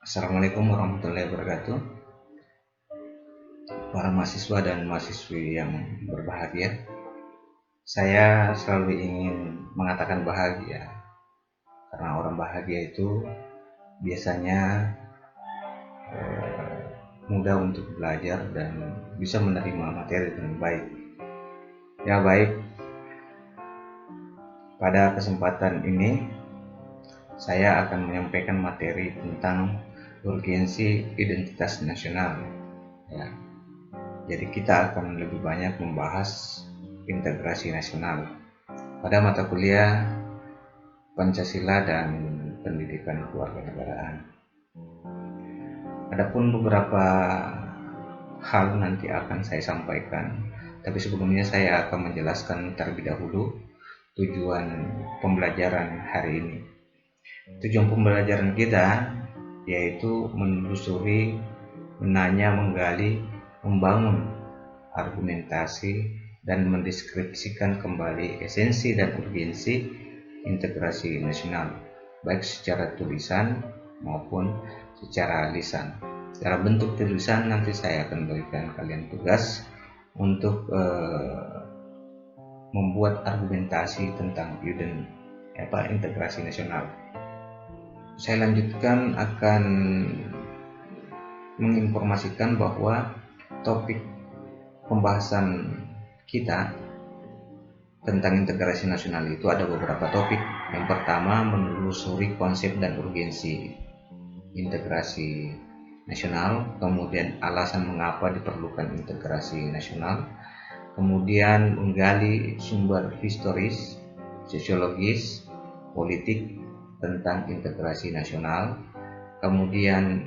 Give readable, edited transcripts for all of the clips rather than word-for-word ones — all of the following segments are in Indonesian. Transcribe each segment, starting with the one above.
Assalamualaikum warahmatullahi wabarakatuh. Para mahasiswa dan mahasiswi yang berbahagia, saya selalu ingin mengatakan bahagia karena orang bahagia itu biasanya mudah untuk belajar dan bisa menerima materi dengan baik. Ya baik, pada kesempatan ini saya akan menyampaikan materi tentang urgensi identitas nasional. Ya, jadi kita akan lebih banyak membahas integrasi nasional pada mata kuliah Pancasila dan Pendidikan Kewarganegaraan. Adapun beberapa hal nanti akan saya sampaikan, tapi sebelumnya saya akan menjelaskan terlebih dahulu tujuan pembelajaran hari ini. Tujuan pembelajaran kita yaitu menelusuri, menanya, menggali, membangun argumentasi dan mendeskripsikan kembali esensi dan urgensi integrasi nasional, baik secara tulisan maupun secara lisan. Dalam bentuk tulisan nanti saya akan berikan kalian tugas untuk membuat argumentasi tentang integrasi nasional. Saya lanjutkan akan menginformasikan bahwa topik pembahasan kita tentang integrasi nasional itu ada beberapa topik. Yang pertama, menelusuri konsep dan urgensi integrasi nasional, kemudian alasan mengapa diperlukan integrasi nasional, kemudian menggali sumber historis, sosiologis, politik tentang integrasi nasional, kemudian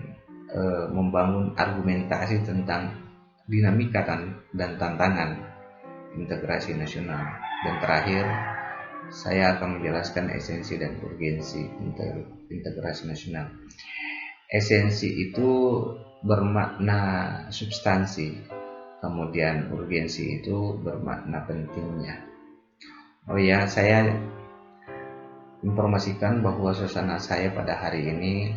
membangun argumentasi tentang dinamika dan tantangan integrasi nasional, dan terakhir saya akan menjelaskan esensi dan urgensi integrasi nasional. Esensi itu bermakna substansi, kemudian urgensi itu bermakna pentingnya. Oh ya, saya informasikan bahwa suasana saya pada hari ini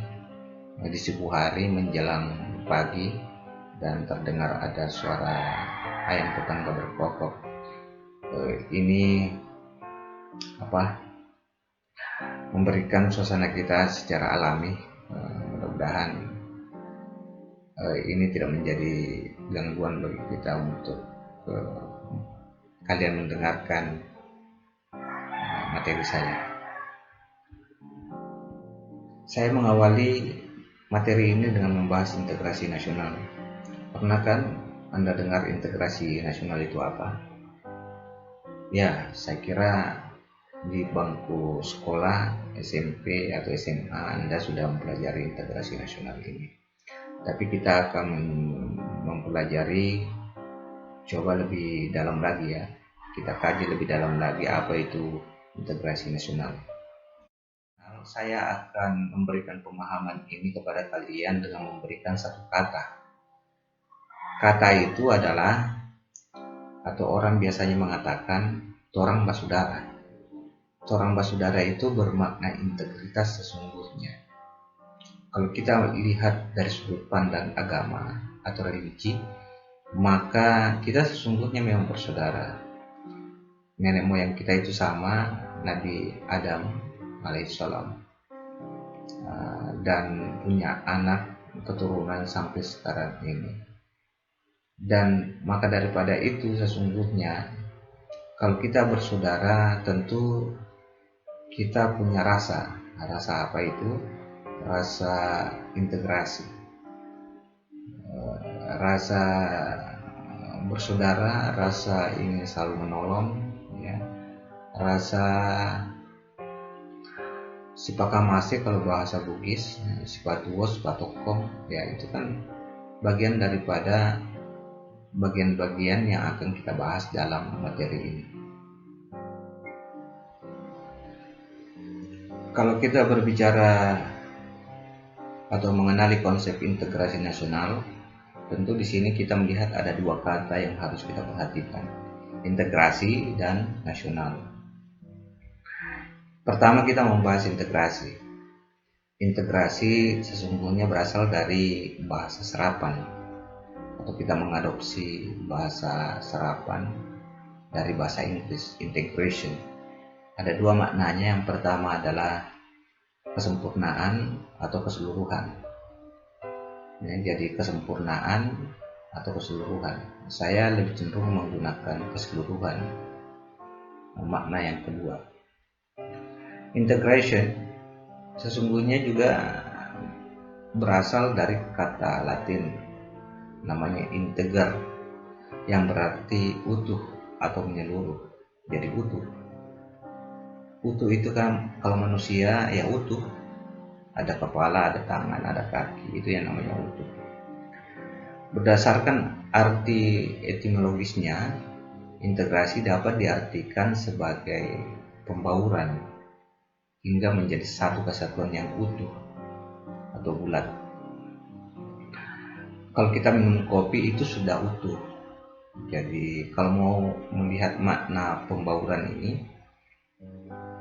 di subuh hari menjelang pagi dan terdengar ada suara ayam tetangga berkokok. Ini memberikan suasana kita secara alami. Mudah-mudahan ini tidak menjadi gangguan bagi kita untuk kalian mendengarkan materi saya. Saya mengawali materi ini dengan membahas integrasi nasional. Pernah kan Anda dengar integrasi nasional itu apa? Ya, saya kira di bangku sekolah SMP atau SMA Anda sudah mempelajari integrasi nasional ini. Tapi kita akan mempelajari coba lebih dalam lagi ya. Kita kaji lebih dalam lagi apa itu integrasi nasional. Saya akan memberikan pemahaman ini kepada kalian dengan memberikan satu kata. Kata itu adalah, atau orang biasanya mengatakan, torang basudara. Torang basudara itu bermakna integritas sesungguhnya. Kalau kita lihat dari sudut pandang agama atau religi, maka kita sesungguhnya memang bersaudara. Nenek moyang kita itu sama, Nabi Adam alaihissalam, dan punya anak keturunan sampai sekarang ini. Dan maka daripada itu sesungguhnya kalau kita bersaudara tentu kita punya rasa apa itu? Rasa integrasi, rasa bersaudara, rasa ingin selalu menolong, ya, rasa sipakamase kalau bahasa Bugis, sipatuos, sipatokom, ya itu kan bagian daripada bagian-bagian yang akan kita bahas dalam materi ini. Kalau kita berbicara atau mengenali konsep integrasi nasional, tentu di sini kita melihat ada dua kata yang harus kita perhatikan, integrasi dan nasional. Pertama kita membahas integrasi. Integrasi sesungguhnya berasal dari bahasa serapan, atau kita mengadopsi bahasa serapan dari bahasa Inggris, integration. Ada dua maknanya. Yang pertama adalah kesempurnaan atau keseluruhan. Jadi kesempurnaan atau keseluruhan. Saya lebih cenderung menggunakan keseluruhan, makna yang kedua. Integration sesungguhnya juga berasal dari kata Latin namanya integer, yang berarti utuh atau menyeluruh. Jadi utuh itu kan kalau manusia ya utuh, ada kepala, ada tangan, ada kaki, itu yang namanya utuh. Berdasarkan arti etimologisnya, integrasi dapat diartikan sebagai pembauran hingga menjadi satu kesatuan yang utuh atau bulat. Kalau kita minum kopi itu sudah utuh. Jadi kalau mau melihat makna pembauran ini,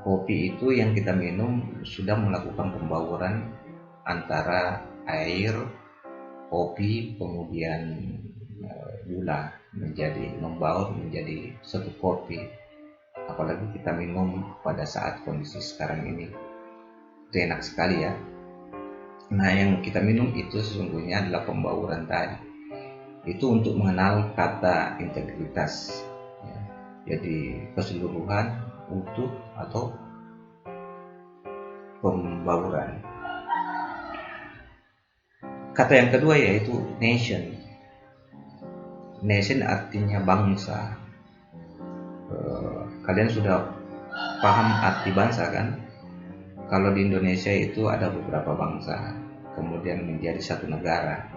kopi itu yang kita minum sudah melakukan pembauran antara air, kopi, kemudian gula, menjadi membaur menjadi satu kopi. Apalagi kita minum pada saat kondisi sekarang ini, itu enak sekali ya. Nah, yang kita minum itu sesungguhnya adalah pembauran tadi. Itu untuk mengenal kata integritas ya. Jadi keseluruhan, utuh, atau pembauran. Kata yang kedua yaitu nation. Nation artinya bangsa. Kalian sudah paham arti bangsa kan? Kalau di Indonesia itu ada beberapa bangsa, kemudian menjadi satu negara.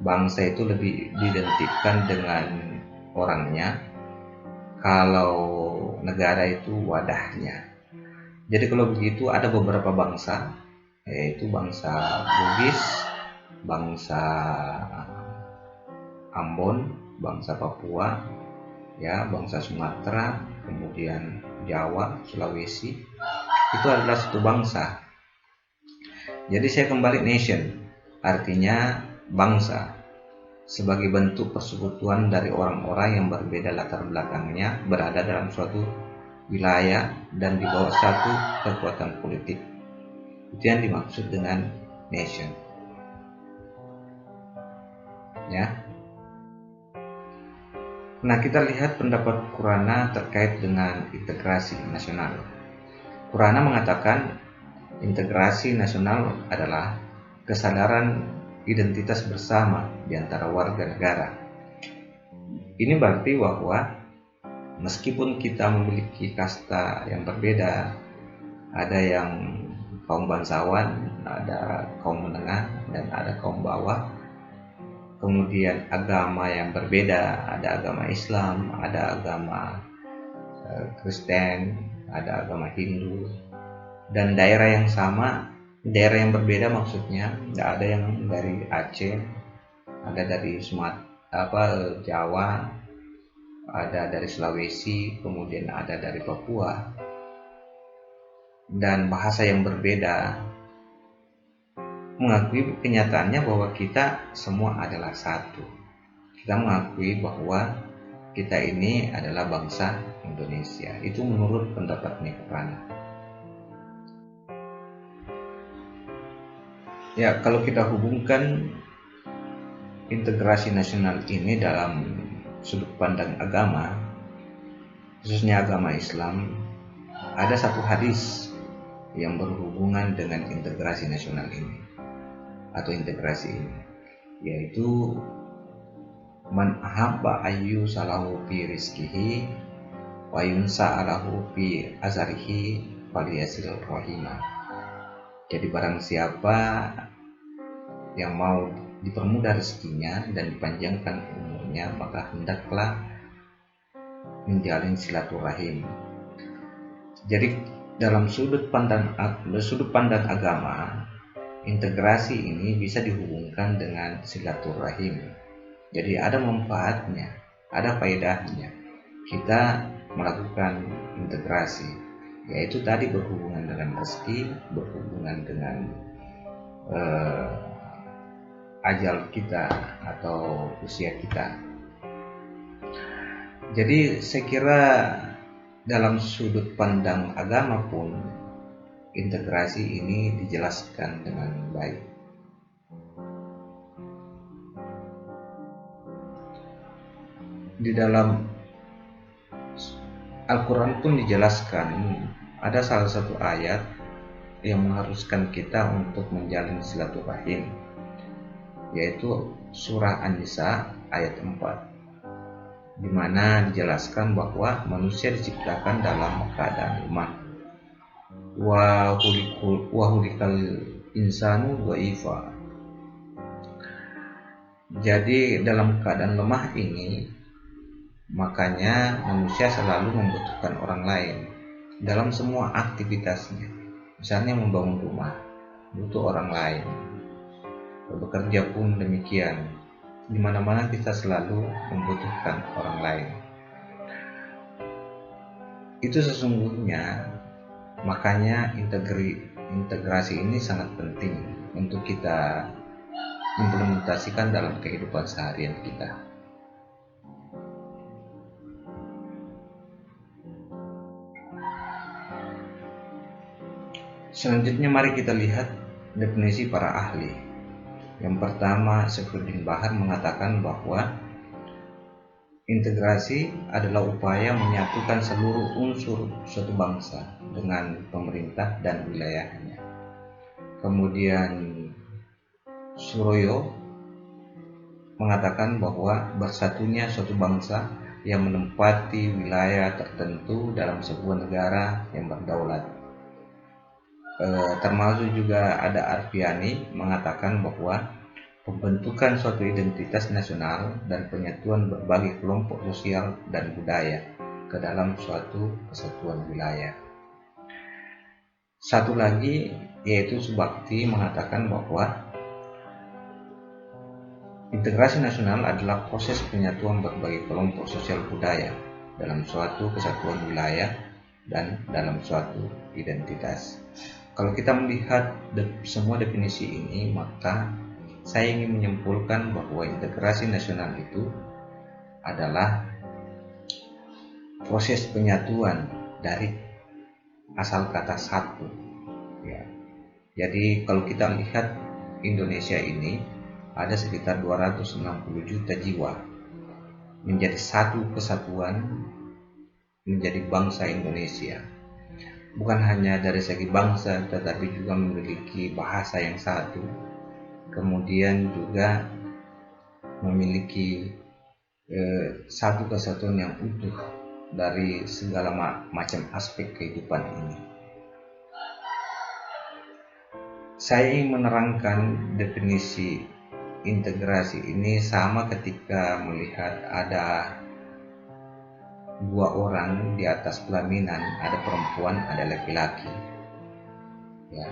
Bangsa itu lebih diidentikan dengan orangnya, kalau negara itu wadahnya. Jadi kalau begitu ada beberapa bangsa, yaitu bangsa Bugis, bangsa Ambon, bangsa Papua, ya, bangsa Sumatera, kemudian Jawa, Sulawesi, itu adalah satu bangsa. Jadi saya kembali nation, artinya bangsa, sebagai bentuk persekutuan dari orang-orang yang berbeda latar belakangnya berada dalam suatu wilayah dan di bawah satu kekuatan politik. Itu yang dimaksud dengan nation. Ya. Nah, kita lihat pendapat Qurana terkait dengan integrasi nasional. Qurana mengatakan integrasi nasional adalah kesadaran identitas bersama di antara warga negara. Ini berarti bahwa meskipun kita memiliki kasta yang berbeda, ada yang kaum bangsawan, ada kaum menengah, dan ada kaum bawah, kemudian agama yang berbeda, ada agama Islam, ada agama Kristen, ada agama Hindu, dan daerah yang sama, daerah yang berbeda maksudnya, ada yang dari Aceh, ada dari Sumatera, Jawa, ada dari Sulawesi, kemudian ada dari Papua, dan bahasa yang berbeda, mengakui kenyataannya bahwa kita semua adalah satu. Kita mengakui bahwa kita ini adalah bangsa Indonesia. Itu menurut pendapat Qurana. Ya, kalau kita hubungkan integrasi nasional ini dalam sudut pandang agama, khususnya agama Islam, ada satu hadis yang berhubungan dengan integrasi nasional ini atau integrasi ini, yaitu man ahabba ayyu salahu fi rizkihi wa yunsa alahu fi azarihi falyasil rahimah. Jadi barang siapa yang mau dipermudah rezekinya dan dipanjangkan umurnya, maka hendaklah menjalin silaturahim. Jadi dalam sudut pandang agama, integrasi ini bisa dihubungkan dengan silaturahim. Jadi ada manfaatnya, ada faedahnya kita melakukan integrasi, yaitu tadi berhubungan dengan rezeki, berhubungan dengan eh, ajal kita atau usia kita. Jadi saya kira dalam sudut pandang agama pun integrasi ini dijelaskan dengan baik. Di dalam Al-Quran pun dijelaskan, ada salah satu ayat yang mengharuskan kita untuk menjalin silaturahim, yaitu surah An-Nisa ayat 4, di mana dijelaskan bahwa manusia diciptakan dalam keadaan lemah. Wa hulikal insanu dha'ifa. Jadi dalam keadaan lemah ini, makanya manusia selalu membutuhkan orang lain dalam semua aktivitasnya. Misalnya membangun rumah, butuh orang lain. Bekerja pun demikian. Di mana-mana kita selalu membutuhkan orang lain. Itu sesungguhnya, makanya integrasi ini sangat penting untuk kita implementasikan dalam kehidupan seharian kita. Selanjutnya mari kita lihat definisi para ahli. Yang pertama, Saifuddin Bahar mengatakan bahwa integrasi adalah upaya menyatukan seluruh unsur suatu bangsa dengan pemerintah dan wilayahnya. Kemudian Suroyo mengatakan bahwa bersatunya suatu bangsa yang menempati wilayah tertentu dalam sebuah negara yang berdaulat. Termasuk juga ada Arfiani mengatakan bahwa pembentukan suatu identitas nasional dan penyatuan berbagai kelompok sosial dan budaya ke dalam suatu kesatuan wilayah. Satu lagi yaitu Subakti mengatakan bahwa integrasi nasional adalah proses penyatuan berbagai kelompok sosial budaya dalam suatu kesatuan wilayah dan dalam suatu identitas. Kalau kita melihat semua definisi ini, maka saya ingin menyimpulkan bahwa integrasi nasional itu adalah proses penyatuan dari asal kata satu. Ya. Jadi kalau kita lihat Indonesia ini ada sekitar 260 juta jiwa menjadi satu kesatuan menjadi bangsa Indonesia. Bukan hanya dari segi bangsa, tetapi juga memiliki bahasa yang satu, kemudian juga memiliki satu kesatuan yang utuh dari segala macam aspek kehidupan ini. Saya ingin menerangkan definisi integrasi ini sama ketika melihat ada dua orang di atas pelaminan, ada perempuan, ada laki-laki. Ya.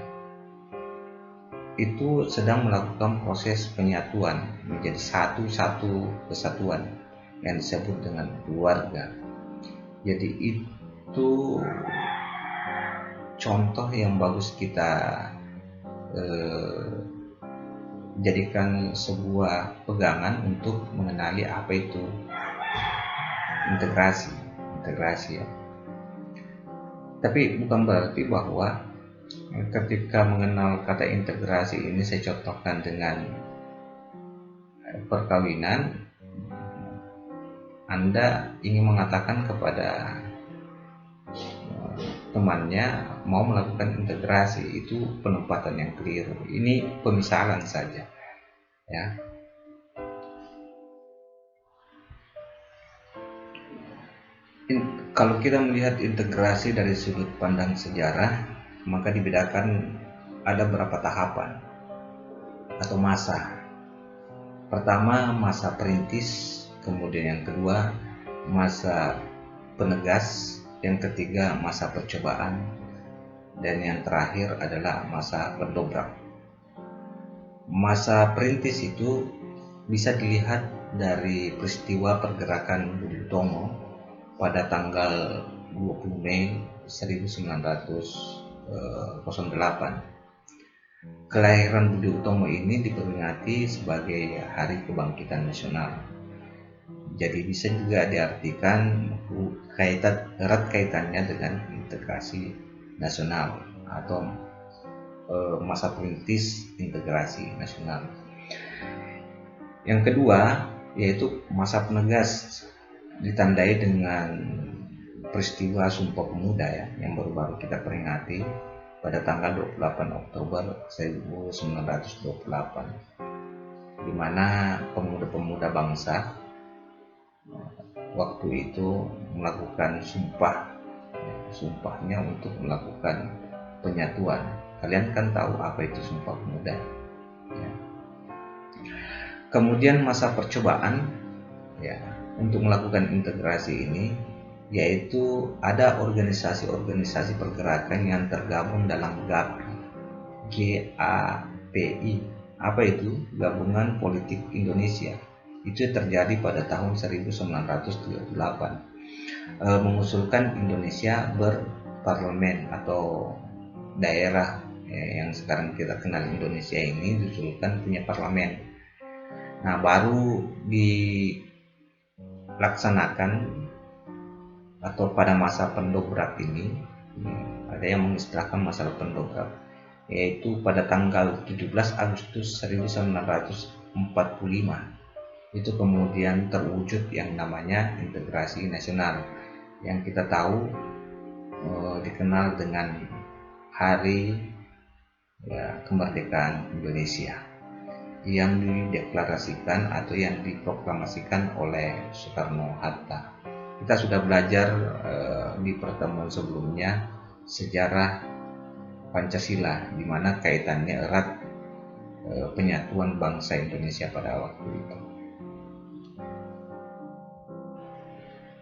Itu sedang melakukan proses penyatuan menjadi satu kesatuan yang disebut dengan keluarga. Jadi itu contoh yang bagus kita jadikan sebuah pegangan untuk mengenali apa itu integrasi ya. Tapi bukan berarti bahwa ketika mengenal kata integrasi ini saya contohkan dengan perkawinan, Anda ingin mengatakan kepada temannya mau melakukan integrasi, itu penempatan yang keliru. Ini pemisalan saja ya. Kalau kita melihat integrasi dari sudut pandang sejarah, maka dibedakan ada beberapa tahapan atau masa. Pertama, masa perintis, kemudian yang kedua masa penegas, yang ketiga masa percobaan, dan yang terakhir adalah masa pendobrak. Masa perintis itu bisa dilihat dari peristiwa pergerakan Budi Utomo pada tanggal 20 Mei 1908. Kelahiran Budi Utomo ini diperingati sebagai Hari Kebangkitan Nasional. Jadi bisa juga diartikan erat kaitannya dengan integrasi nasional atau masa perintis integrasi nasional. Yang kedua yaitu masa penegas, ditandai dengan peristiwa Sumpah Pemuda yang baru-baru kita peringati pada tanggal 28 Oktober 1928, di mana pemuda-pemuda bangsa waktu itu melakukan sumpahnya untuk melakukan penyatuan. Kalian kan tahu apa itu Sumpah Pemuda ya. Kemudian masa percobaan untuk melakukan integrasi ini, yaitu ada organisasi-organisasi pergerakan yang tergabung dalam GAPI. Apa itu? Gabungan Politik Indonesia. Itu terjadi pada tahun 1938, mengusulkan Indonesia berparlemen atau daerah yang sekarang kita kenal Indonesia ini diusulkan punya parlemen. Nah, baru dilaksanakan atau pada masa pendobrak ini, ada yang mengistilahkan masalah pendobrak, yaitu pada tanggal 17 Agustus 1945 itu kemudian terwujud yang namanya integrasi nasional yang kita tahu dikenal dengan Hari Kemerdekaan Indonesia yang dideklarasikan atau yang diproklamasikan oleh Soekarno-Hatta. Kita sudah belajar di pertemuan sebelumnya sejarah Pancasila, di mana kaitannya erat penyatuan bangsa Indonesia pada waktu itu.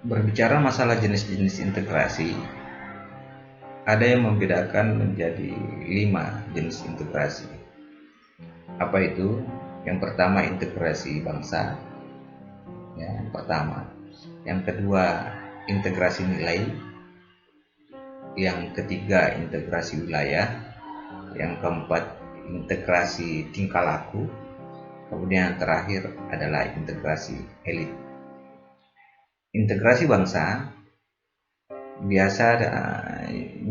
Berbicara masalah jenis-jenis integrasi, ada yang membedakan menjadi 5 jenis integrasi. Apa itu? Yang pertama integrasi bangsa, yang pertama. Yang kedua integrasi nilai. Yang ketiga integrasi wilayah. Yang keempat integrasi tingkah laku. Kemudian yang terakhir adalah integrasi elit. Integrasi bangsa biasa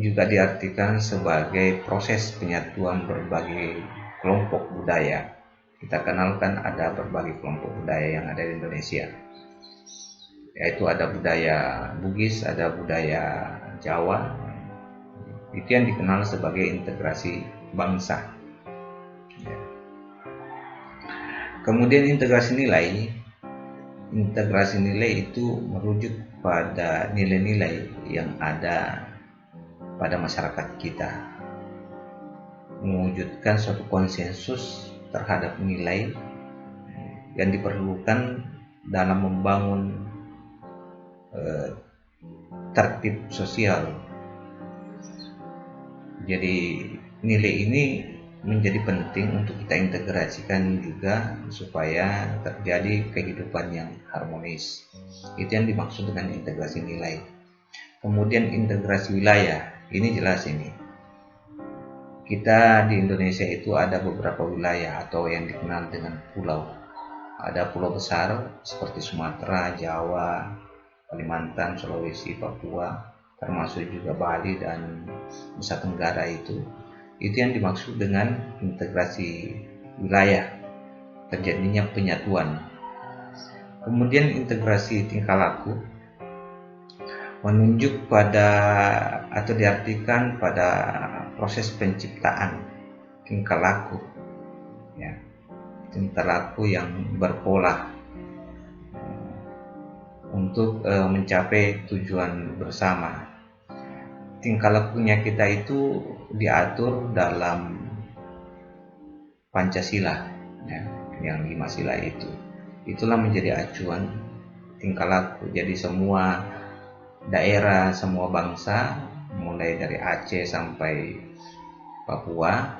juga diartikan sebagai proses penyatuan berbagai kelompok budaya. Kita kenalkan ada berbagai kelompok budaya yang ada di Indonesia, yaitu ada budaya Bugis, ada budaya Jawa. Itu yang dikenal sebagai integrasi bangsa. Kemudian integrasi nilai. Integrasi nilai itu merujuk pada nilai-nilai yang ada pada masyarakat kita, mewujudkan suatu konsensus terhadap nilai yang diperlukan dalam membangun tertib sosial. Jadi nilai ini menjadi penting untuk kita integrasikan juga supaya terjadi kehidupan yang harmonis. Itu yang dimaksud dengan integrasi nilai. Kemudian integrasi wilayah, ini jelas ini. Kita di Indonesia itu ada beberapa wilayah atau yang dikenal dengan pulau. Ada pulau besar seperti Sumatera, Jawa, Kalimantan, Sulawesi, Papua, termasuk juga Bali dan Nusa Tenggara itu yang dimaksud dengan integrasi wilayah, terjadinya penyatuan. Kemudian integrasi tingkah laku menunjuk pada atau diartikan pada proses penciptaan tingkah laku, tingkah laku yang berpola untuk mencapai tujuan bersama. Tingkah lakunya kita itu diatur dalam Pancasila, yang 5 sila itu. Itulah menjadi acuan tingkah laku. Jadi semua daerah, semua bangsa, mulai dari Aceh sampai Papua,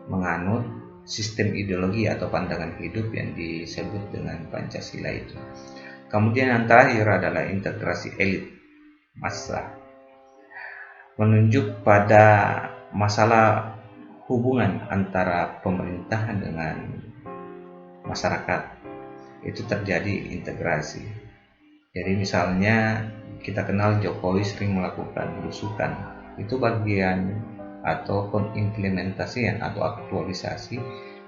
menganut sistem ideologi atau pandangan hidup yang disebut dengan Pancasila itu. Kemudian yang terakhir adalah integrasi elit massa, menunjuk pada masalah hubungan antara pemerintahan dengan masyarakat itu terjadi integrasi. Jadi misalnya kita kenal Jokowi sering melakukan belusukan, itu bagian atau pengimplementasian atau aktualisasi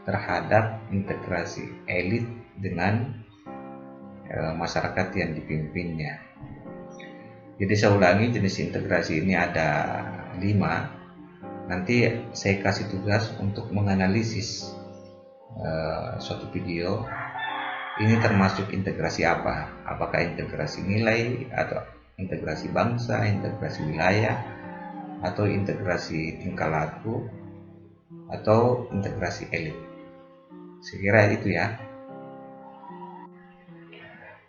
terhadap integrasi elit dengan masyarakat yang dipimpinnya. Jadi saya ulangi, jenis integrasi ini ada 5. Nanti saya kasih tugas untuk menganalisis suatu video ini termasuk integrasi apa, apakah integrasi nilai atau integrasi bangsa, integrasi wilayah, atau integrasi tingkah laku, atau integrasi elit. Saya kira itu ya.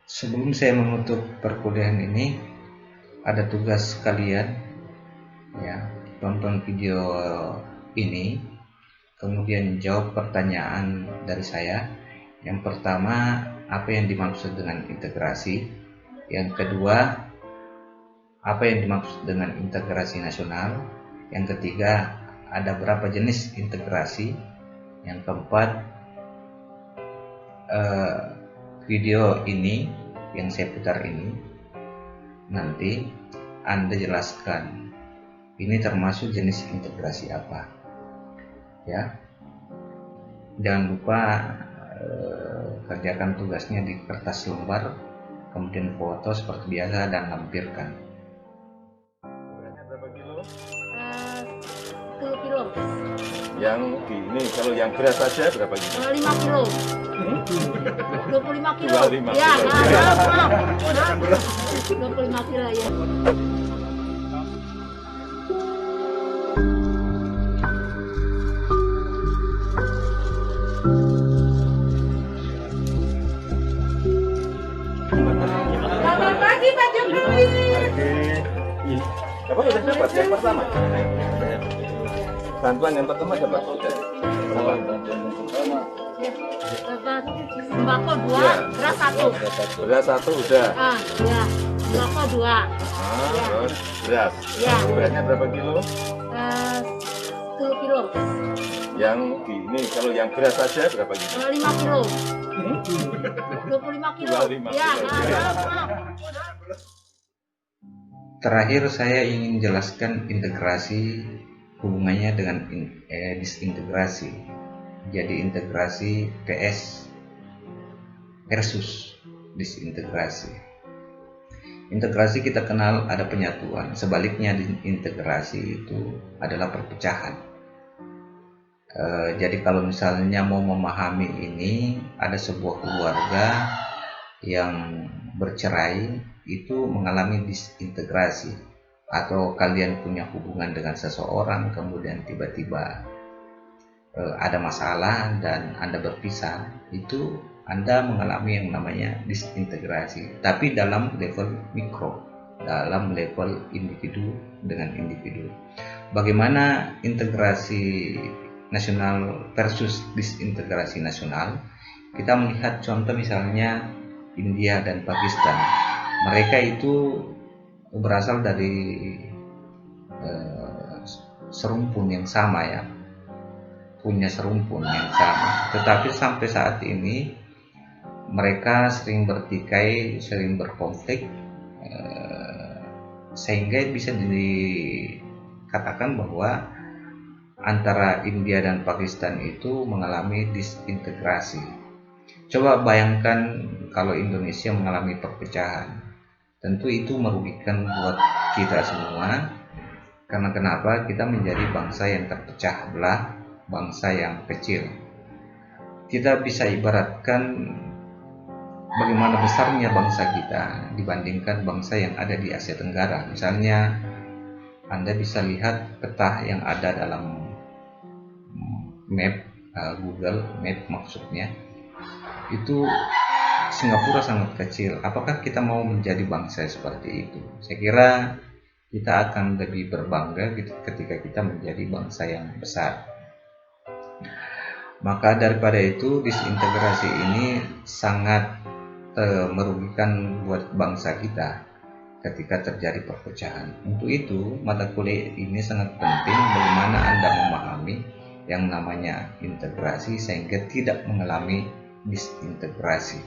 Sebelum saya menutup perkuliahan ini, ada tugas kalian ya, tonton video ini, kemudian jawab pertanyaan dari saya. Yang pertama, apa yang dimaksud dengan integrasi? Yang kedua, apa yang dimaksud dengan integrasi nasional? Yang ketiga, ada berapa jenis integrasi? Yang keempat, video ini yang saya putar ini nanti Anda jelaskan ini termasuk jenis integrasi apa ya. Jangan lupa kerjakan tugasnya di kertas lembar, kemudian foto seperti biasa dan lampirkan. Beratnya berapa kilo? 10 kilo. Yang ini kalau yang berat saja berapa kilo? 5 kilo. 25 kilo. 25 Ya, kilo. maaf. 25 kilo ya. Selamat pagi Pak Jokowi. Oke. Apa udah dapat yang pertama? Bantuan yang pertama dapat sudah. Berapa? Dapat sembako 2, Ya. beras 1. Beras 1 udah. Ya. Sembako 2. Terus beras. Ya. Beratnya berapa kilo? 10 kilo. Yang ini kalau yang berat saja berapa kilo? 5 kilo. 25 kilo. 25 Ya, kilo. maaf. Terakhir saya ingin jelaskan integrasi, hubungannya dengan disintegrasi. Jadi integrasi PS versus disintegrasi. Integrasi kita kenal ada penyatuan, sebaliknya integrasi itu adalah perpecahan. Jadi kalau misalnya mau memahami ini, ada sebuah keluarga yang bercerai itu mengalami disintegrasi, atau kalian punya hubungan dengan seseorang kemudian tiba-tiba ada masalah dan Anda berpisah, itu Anda mengalami yang namanya disintegrasi, tapi dalam level mikro, dalam level individu dengan individu. Bagaimana integrasi nasional versus disintegrasi nasional? Kita melihat contoh misalnya India dan Pakistan. Mereka itu berasal dari serumpun yang sama ya, punya serumpun yang sama, tetapi sampai saat ini mereka sering bertikai, sering berkonflik, sehingga bisa dikatakan bahwa antara India dan Pakistan itu mengalami disintegrasi. Coba bayangkan kalau Indonesia mengalami perpecahan, tentu itu merugikan buat kita semua. Karena kenapa? Kita menjadi bangsa yang terpecah belah, bangsa yang kecil. Kita bisa ibaratkan bagaimana besarnya bangsa kita dibandingkan bangsa yang ada di Asia Tenggara. Misalnya Anda bisa lihat peta yang ada dalam map, Google Map maksudnya, itu Singapura sangat kecil. Apakah kita mau menjadi bangsa seperti itu? Saya kira kita akan lebih berbangga ketika kita menjadi bangsa yang besar. Maka daripada itu, disintegrasi ini sangat merugikan buat bangsa kita ketika terjadi perpecahan. Untuk itu, mata kuliah ini sangat penting bagaimana Anda memahami yang namanya integrasi sehingga tidak mengalami disintegrasi.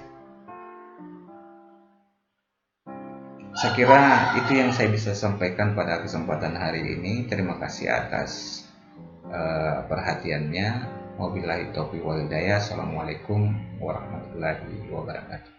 Saya kira itu yang saya bisa sampaikan pada kesempatan hari ini. Terima kasih atas perhatiannya. Wabillahi taufiq wal hidayah. Assalamualaikum warahmatullahi wabarakatuh.